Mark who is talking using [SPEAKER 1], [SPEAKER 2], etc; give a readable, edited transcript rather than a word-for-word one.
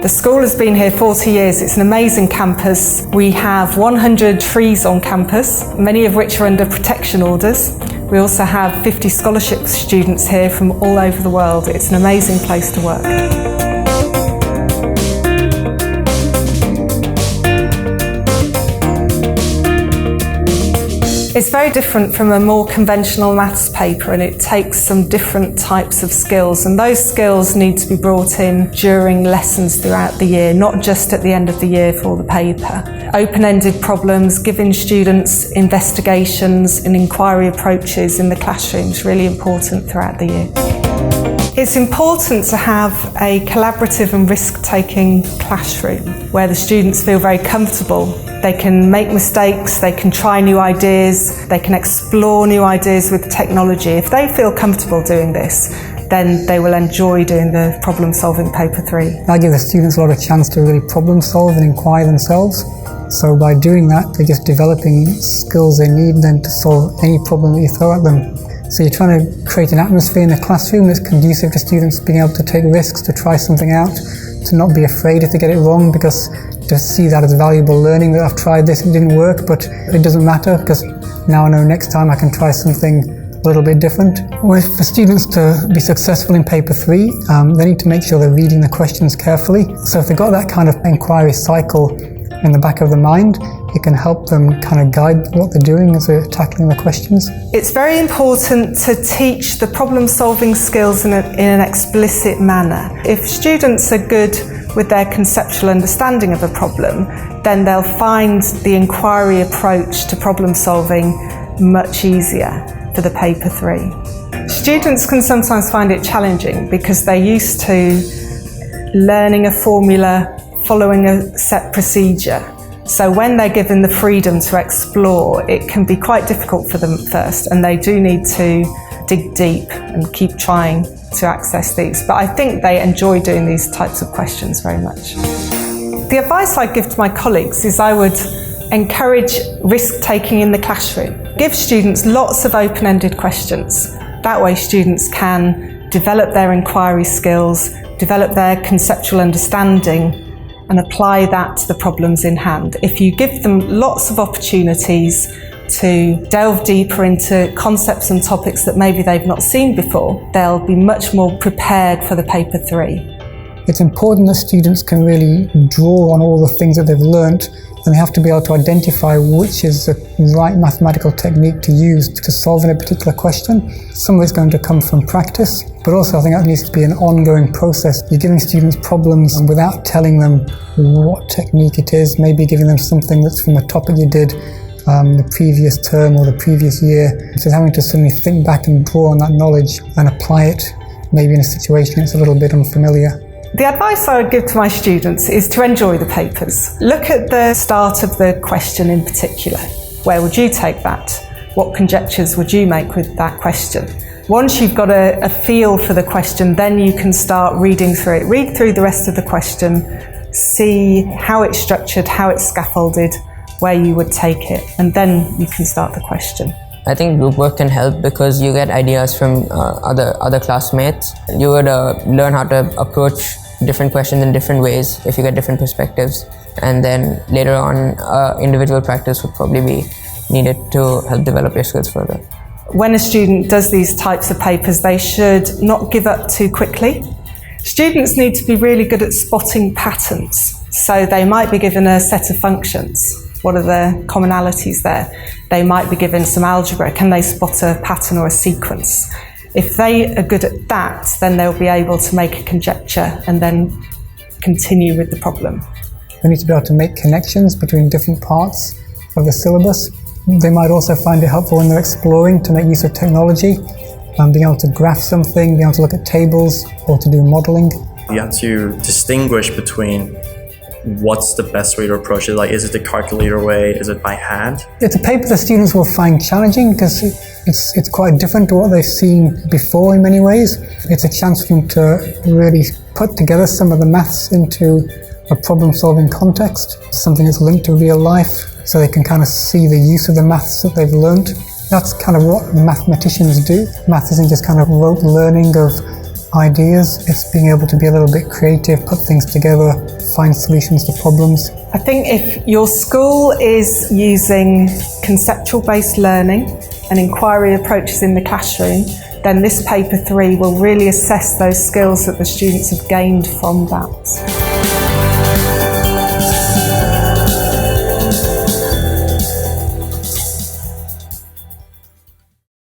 [SPEAKER 1] The school has been here 40 years. It's an amazing campus. We have 100 trees on campus, many of which are under protection orders. We also have 50 scholarship students here from all over the world. It's an amazing place to work. It's very different from a more conventional maths paper, and it takes some different types of skills, and those skills need to be brought in during lessons throughout the year, not just at the end of the year for the paper. Open-ended problems, giving students investigations and inquiry approaches in the classroom is really important throughout the year. It's important to have a collaborative and risk-taking classroom where the students feel very comfortable. They can make mistakes, they can try new ideas, they can explore new ideas with technology. If they feel comfortable doing this, then they will enjoy doing the problem-solving paper 3.
[SPEAKER 2] I give the students a lot of chance to really problem-solve and inquire themselves. So by doing that, they're just developing skills they need then to solve any problem that you throw at them. So you're trying to create an atmosphere in the classroom that's conducive to students being able to take risks, to try something out, to not be afraid if they get it wrong, because to see that as valuable learning, that I've tried this, it didn't work, but it doesn't matter because now I know next time I can try something a little bit different. For students to be successful in paper 3, they need to make sure they're reading the questions carefully. So if they've got that kind of inquiry cycle in the back of the mind, it can help them kind of guide what they're doing as they're tackling the questions.
[SPEAKER 1] It's very important to teach the problem-solving skills in an explicit manner. If students are good with their conceptual understanding of a problem, then they'll find the inquiry approach to problem-solving much easier for the paper 3. Students can sometimes find it challenging because they're used to learning a formula, following a set procedure. So when they're given the freedom to explore, it can be quite difficult for them first, and they do need to dig deep and keep trying to access these. But I think they enjoy doing these types of questions very much. The advice I give to my colleagues is I would encourage risk-taking in the classroom. Give students lots of open-ended questions. That way students can develop their inquiry skills, develop their conceptual understanding, and apply that to the problems in hand. If you give them lots of opportunities to delve deeper into concepts and topics that maybe they've not seen before, they'll be much more prepared for the paper 3.
[SPEAKER 2] It's important that students can really draw on all the things that they've learnt, and they have to be able to identify which is the right mathematical technique to use to solve a particular question. Some of it's going to come from practice, but also I think that needs to be an ongoing process. You're giving students problems without telling them what technique it is, maybe giving them something that's from a topic you did the previous term or the previous year. So having to suddenly think back and draw on that knowledge and apply it, maybe in a situation that's a little bit unfamiliar.
[SPEAKER 1] The advice I would give to my students is to enjoy the papers. Look at the start of the question in particular. Where would you take that? What conjectures would you make with that question? Once you've got a feel for the question, then you can start reading through it. Read through the rest of the question, see how it's structured, how it's scaffolded, where you would take it, and then you can start the question.
[SPEAKER 3] I think group work can help because you get ideas from other classmates. You would learn how to approach different questions in different ways if you get different perspectives, and then later on individual practice would probably be needed to help develop your skills further.
[SPEAKER 1] When a student does these types of papers, they should not give up too quickly. Students need to be really good at spotting patterns. So they might be given a set of functions. What are the commonalities there? They might be given some algebra. Can they spot a pattern or a sequence? If they are good at that, then they'll be able to make a conjecture and then continue with the problem.
[SPEAKER 2] They need to be able to make connections between different parts of the syllabus. They might also find it helpful when they're exploring to make use of technology, being able to graph something, being able to look at tables or to do modelling.
[SPEAKER 4] You have to distinguish between what's the best way to approach it. Like, is it the calculator way? Is it by hand?
[SPEAKER 2] It's a paper that students will find challenging because it's quite different to what they've seen before in many ways. It's a chance for them to really put together some of the maths into a problem-solving context, something that's linked to real life, so they can kind of see the use of the maths that they've learned. That's kind of what mathematicians do. Math isn't just kind of rote learning of ideas, it's being able to be a little bit creative, put things together, find solutions to problems.
[SPEAKER 1] I think if your school is using conceptual-based learning and inquiry approaches in the classroom, then this paper 3 will really assess those skills that the students have gained from that.